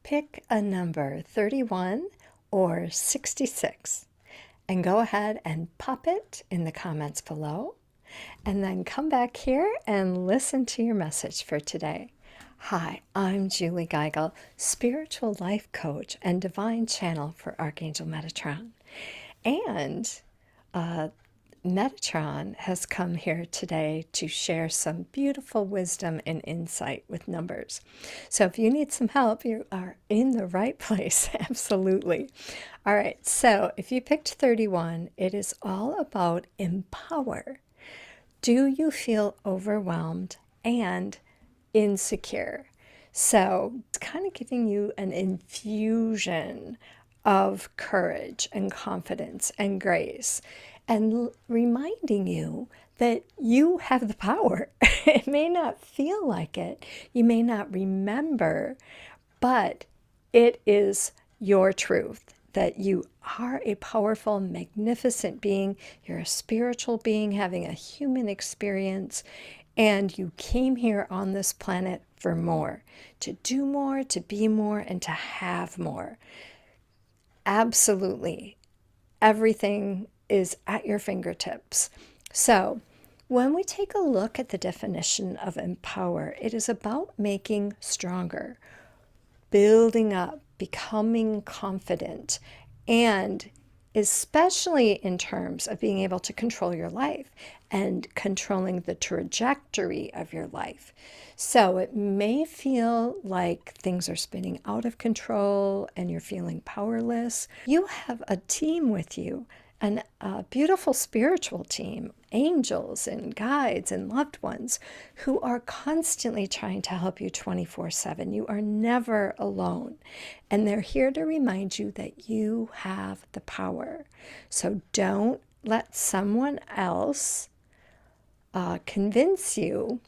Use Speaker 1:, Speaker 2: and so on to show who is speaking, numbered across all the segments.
Speaker 1: pick a number 31 or 66 and go ahead and pop it in the comments below, and then come back here and listen to your message for today. Hi, I'm Julie Geigle, spiritual life coach and divine channel for Archangel Metatron. And Metatron has come here today to share some beautiful wisdom and insight with numbers. So if you need some help, you are in the right place. Absolutely. All right. So if you picked 31, it is all about empower. Do you feel overwhelmed and insecure? So it's kind of giving you an infusion of courage and confidence and grace, and reminding you that you have the power. It may not feel like it, you may not remember, but it is your truth that you are a powerful, magnificent being. You're a spiritual being having a human experience, and you came here on this planet for more, to do more, to be more, and to have more. Absolutely. Everything is at your fingertips. So when we take a look at the definition of empower, it is about making stronger, building up, becoming confident, and especially in terms of being able to control your life and controlling the trajectory of your life. So it may feel like things are spinning out of control and you're feeling powerless. You have a team with you, a beautiful spiritual team, angels and guides and loved ones who are constantly trying to help you 24/7. You are never alone. And they're here to remind you that you have the power. So don't let someone else convince you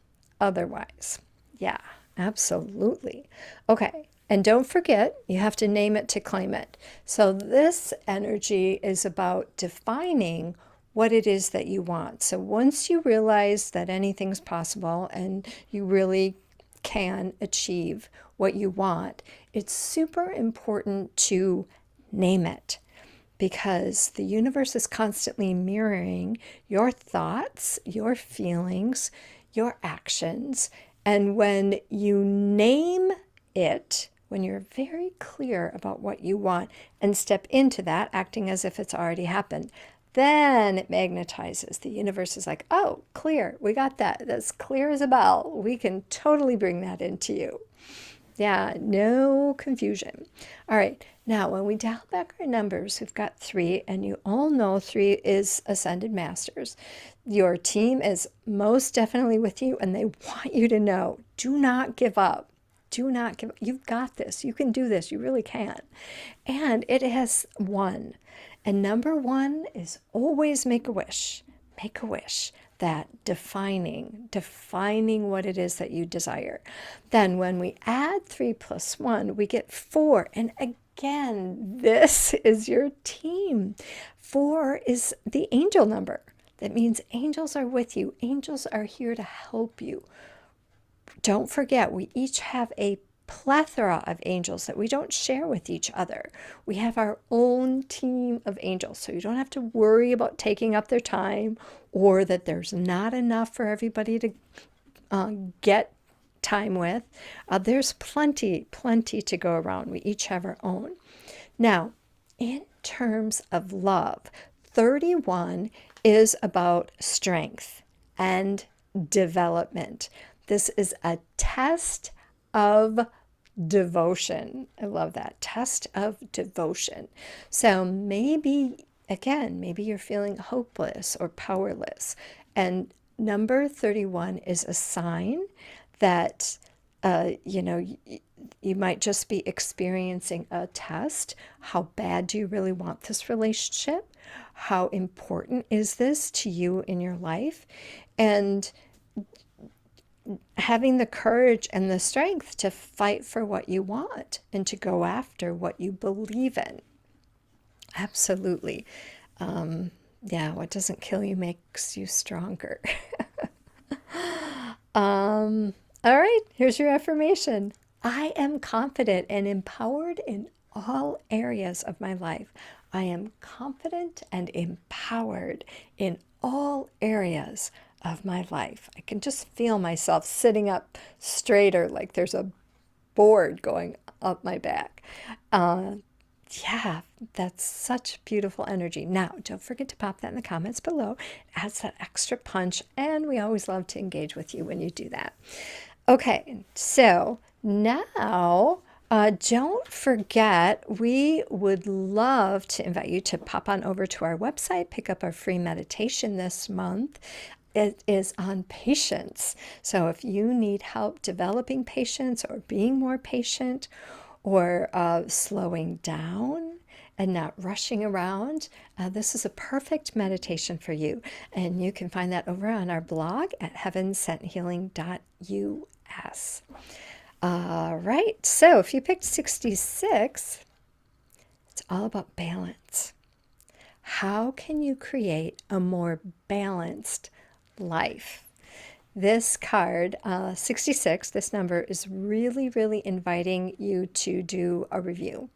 Speaker 1: otherwise. Yeah, absolutely. Okay. And don't forget, you have to name it to claim it. So this energy is about defining what it is that you want. So once you realize that anything's possible and you really can achieve what you want, it's super important to name it, because the universe is constantly mirroring your thoughts, your feelings, your actions. And when you name it, when you're very clear about what you want and step into that, acting as if it's already happened, then it magnetizes. The universe is like, oh, clear, we got that. That's clear as a bell. We can totally bring that into you. Yeah, no confusion. All right, now when we dial back our numbers, we've got 3, and you all know 3 is Ascended Masters. Your team is most definitely with you, and they want you to know, do not give up. Do not give up. You've got this. You can do this. You really can. And it has 1. And number 1 is always make a wish. Make a wish. That defining what it is that you desire. Then when we add 3 plus 1, we get 4. And again, this is your team. 4 is the angel number. That means angels are with you. Angels are here to help you. Don't forget, we each have a plethora of angels that we don't share with each other. We have our own team of angels, so you don't have to worry about taking up their time or that there's not enough for everybody to get time with. There's plenty to go around. We each have our own. Now, in terms of love, 31 is about strength and development. This is a test of devotion. I love that. Test of devotion. So maybe, again, maybe you're feeling hopeless or powerless. And number 31 is a sign that, you might just be experiencing a test. How bad do you really want this relationship? How important is this to you in your life? And having the courage and the strength to fight for what you want and to go after what you believe in. Absolutely. Yeah, what doesn't kill you makes you stronger. All right, here's your affirmation. I am confident and empowered in all areas of my life. I am confident and empowered in all areas of my life. I can just feel myself sitting up straighter, like there's a board going up my back. Uh, yeah, that's such beautiful energy. Now, don't forget to pop that in the comments below. It adds that extra punch, and we always love to engage with you when you do that. Okay, so now don't forget, we would love to invite you to pop on over to our website, pick up our free meditation this month. It is on patience. So if you need help developing patience or being more patient or slowing down and not rushing around, this is a perfect meditation for you. And you can find that over on our blog at heavensenthealing.us. All right, so if you picked 66, it's all about balance. How can you create a more balanced life? This card, 66, this number is really, really inviting you to do a review.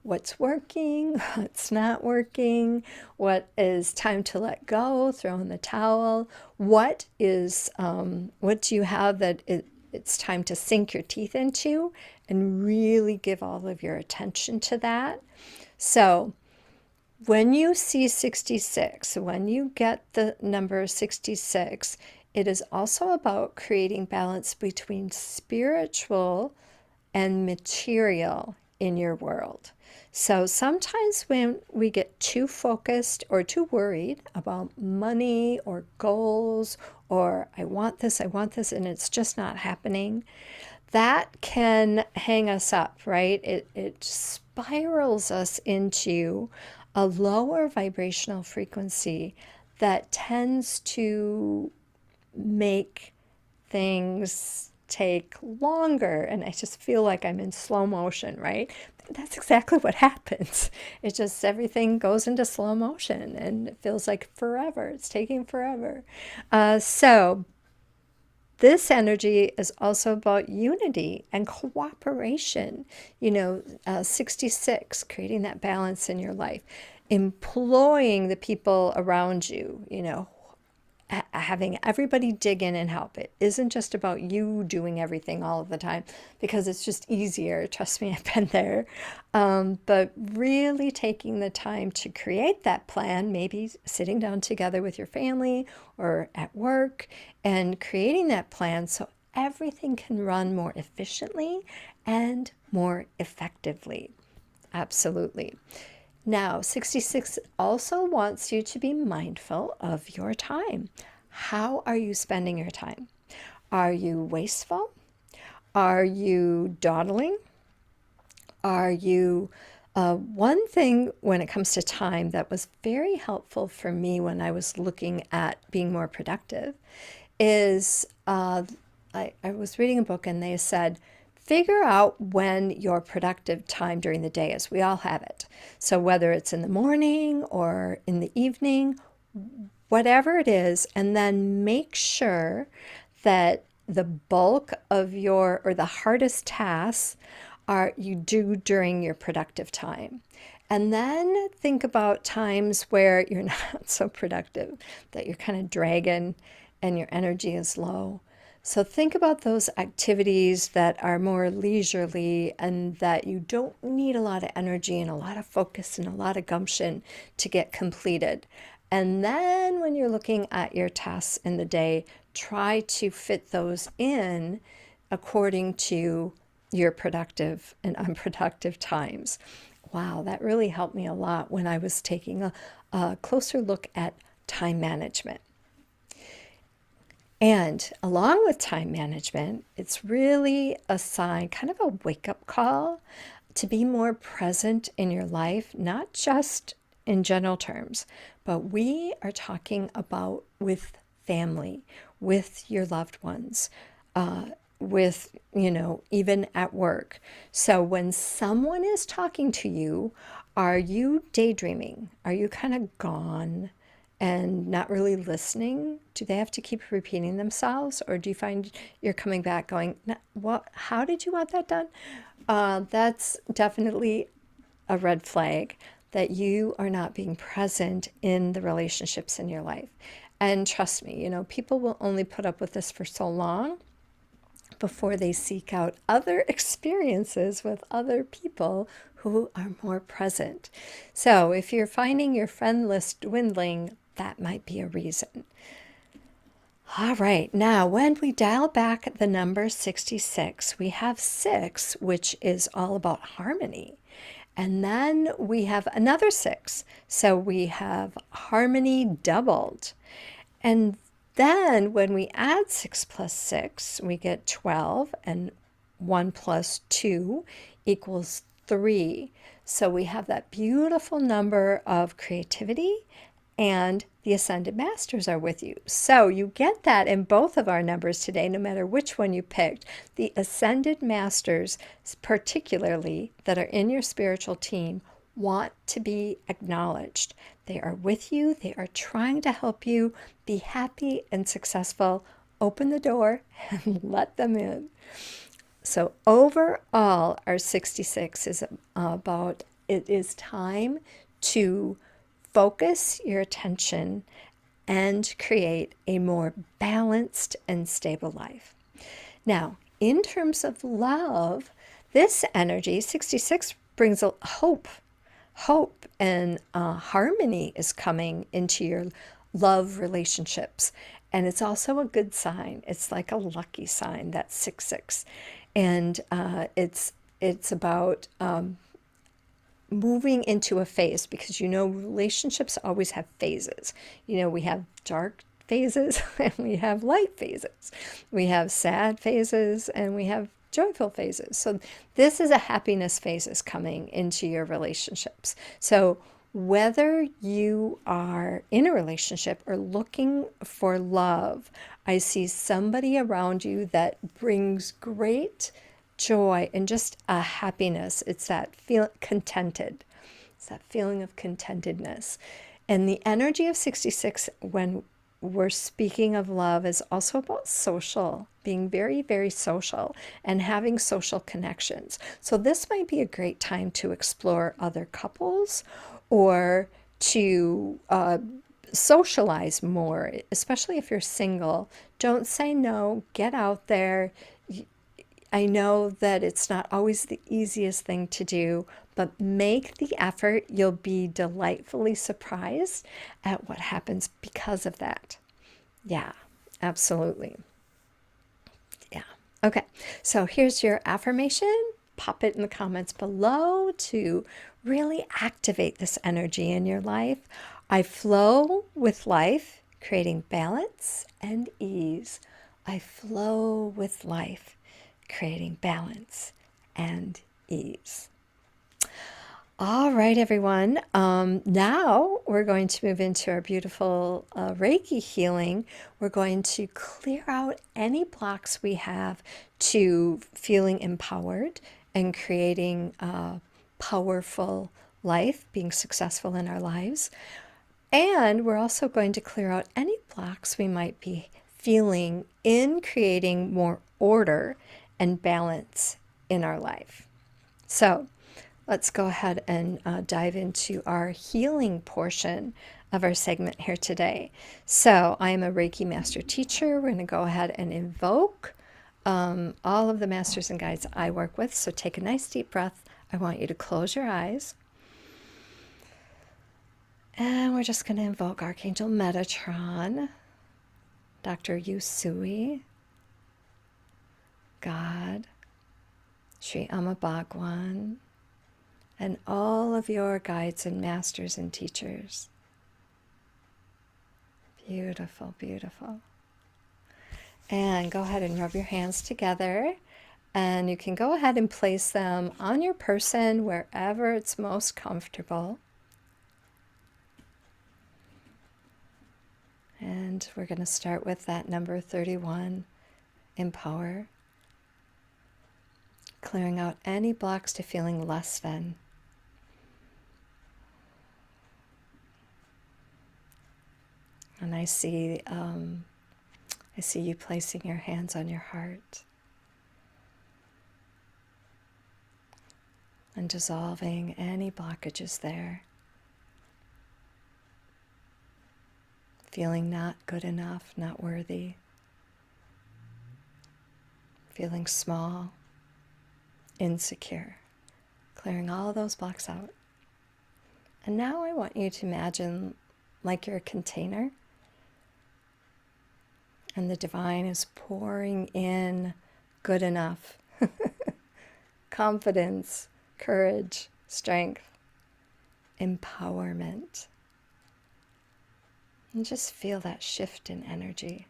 Speaker 1: What's working, what's not working, what is time to let go, throw in the towel, what do you have that it's time to sink your teeth into and really give all of your attention to that. So when you see 66, when you get the number 66, it is also about creating balance between spiritual and material in your world. So sometimes when we get too focused or too worried about money or goals or I want this, and it's just not happening, that can hang us up, right? It spirals us into a lower vibrational frequency that tends to make things take longer, and I just feel like I'm in slow motion, right? That's exactly what happens. It just, everything goes into slow motion and it feels like forever. It's taking forever. So this energy is also about unity and cooperation. 66, creating that balance in your life, employing the people around you, having everybody dig in and help. It isn't just about you doing everything all of the time because it's just easier. Trust me, I've been there. But really taking the time to create that plan, maybe sitting down together with your family or at work and creating that plan so everything can run more efficiently and more effectively. Absolutely. Now, 66 also wants you to be mindful of your time. How are you spending your time? Are you wasteful? Are you dawdling? Are you... one thing when it comes to time that was very helpful for me when I was looking at being more productive is I was reading a book and they said, figure out when your productive time during the day is. We all have it. So whether it's in the morning or in the evening, whatever it is, and then make sure that the bulk of or the hardest tasks you do during your productive time. And then think about times where you're not so productive, that you're kind of dragging and your energy is low. So think about those activities that are more leisurely and that you don't need a lot of energy and a lot of focus and a lot of gumption to get completed. And then when you're looking at your tasks in the day, try to fit those in according to your productive and unproductive times. Wow, that really helped me a lot when I was taking a closer look at time management. And along with time management, it's really a sign, kind of a wake-up call to be more present in your life, not just in general terms, but we are talking about with family, with your loved ones, with, even at work. So when someone is talking to you, are you daydreaming? Are you kind of gone and not really listening? Do they have to keep repeating themselves? Or do you find you're coming back going, what, how did you want that done? That's definitely a red flag that you are not being present in the relationships in your life. And trust me, people will only put up with this for so long before they seek out other experiences with other people who are more present. So if you're finding your friend list dwindling, that might be a reason. All right, now when we dial back the number 66, we have 6, which is all about harmony. And then we have another 6. So we have harmony doubled. And then when we add 6 plus 6, we get 12, and 1 plus 2 equals 3. So we have that beautiful number of creativity, and the Ascended Masters are with you. So you get that in both of our numbers today, no matter which one you picked. The Ascended Masters, particularly that are in your spiritual team, want to be acknowledged. They are with you. They are trying to help you be happy and successful. Open the door and let them in. So overall, our 66 is about, it is time to focus your attention and create a more balanced and stable life. Now, in terms of love, this energy, 66, brings a hope. Hope and harmony is coming into your love relationships. And it's also a good sign. It's like a lucky sign, that 66. And it's about moving into a phase, because relationships always have phases. We have dark phases and we have light phases. We have sad phases and we have joyful phases. So this is a happiness phases coming into your relationships. So whether you are in a relationship or looking for love, I see somebody around you that brings great joy and just a happiness. It's that feel contented. It's that feeling of contentedness. And the energy of 66, when we're speaking of love, is also about social, being very, very social and having social connections. So this might be a great time to explore other couples or to socialize more, especially if you're single. Don't say no. Get out there. I know that it's not always the easiest thing to do, but make the effort. You'll be delightfully surprised at what happens because of that. Yeah, absolutely. Yeah. Okay, so here's your affirmation. Pop it in the comments below to really activate this energy in your life. I flow with life, creating balance and ease. I flow with life, creating balance and ease. All right, everyone. Now we're going to move into our beautiful Reiki healing. We're going to clear out any blocks we have to feeling empowered and creating a powerful life, being successful in our lives. And we're also going to clear out any blocks we might be feeling in creating more order and balance in our life. So let's go ahead and dive into our healing portion of our segment here today. So I am a Reiki Master Teacher. We're going to go ahead and invoke all of the masters and guides I work with. So take a nice deep breath. I want you to close your eyes. And we're just going to invoke Archangel Metatron, Dr. Yusui, God, Sri Amma Bhagwan, and all of your guides and masters and teachers. Beautiful, beautiful. And go ahead and rub your hands together. And you can go ahead and place them on your person wherever it's most comfortable. And we're going to start with that number 31, empower. Clearing out any blocks to feeling less than. I see you placing your hands on your heart and dissolving any blockages there. Feeling not good enough, not worthy. Feeling small, insecure. Clearing all those blocks out. And now I want you to imagine like you're a container and the divine is pouring in good enough, confidence, courage, strength, empowerment. And just feel that shift in energy.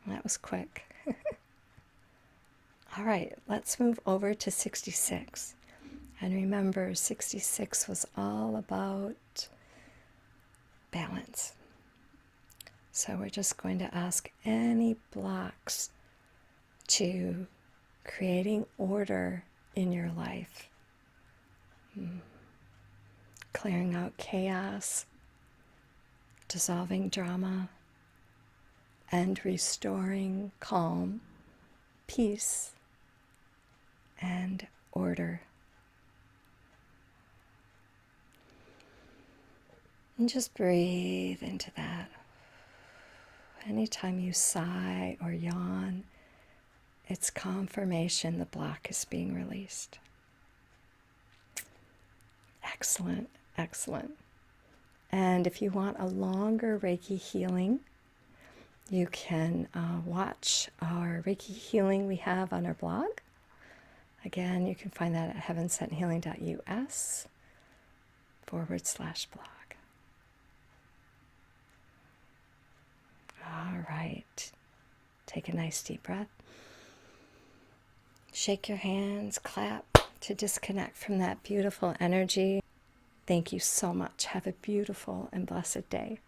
Speaker 1: That was quick. All right, let's move over to 66. And remember, 66 was all about balance. So we're just going to ask any blocks to creating order in your life. Clearing out chaos, dissolving drama, and restoring calm, peace, and order. And just breathe into that. Anytime you sigh or yawn, it's confirmation the block is being released. Excellent, excellent. And if you want a longer Reiki healing, you can watch our Reiki healing we have on our blog. Again, you can find that at heavensenthealing.us/blog. All right. Take a nice deep breath. Shake your hands, clap to disconnect from that beautiful energy. Thank you so much. Have a beautiful and blessed day.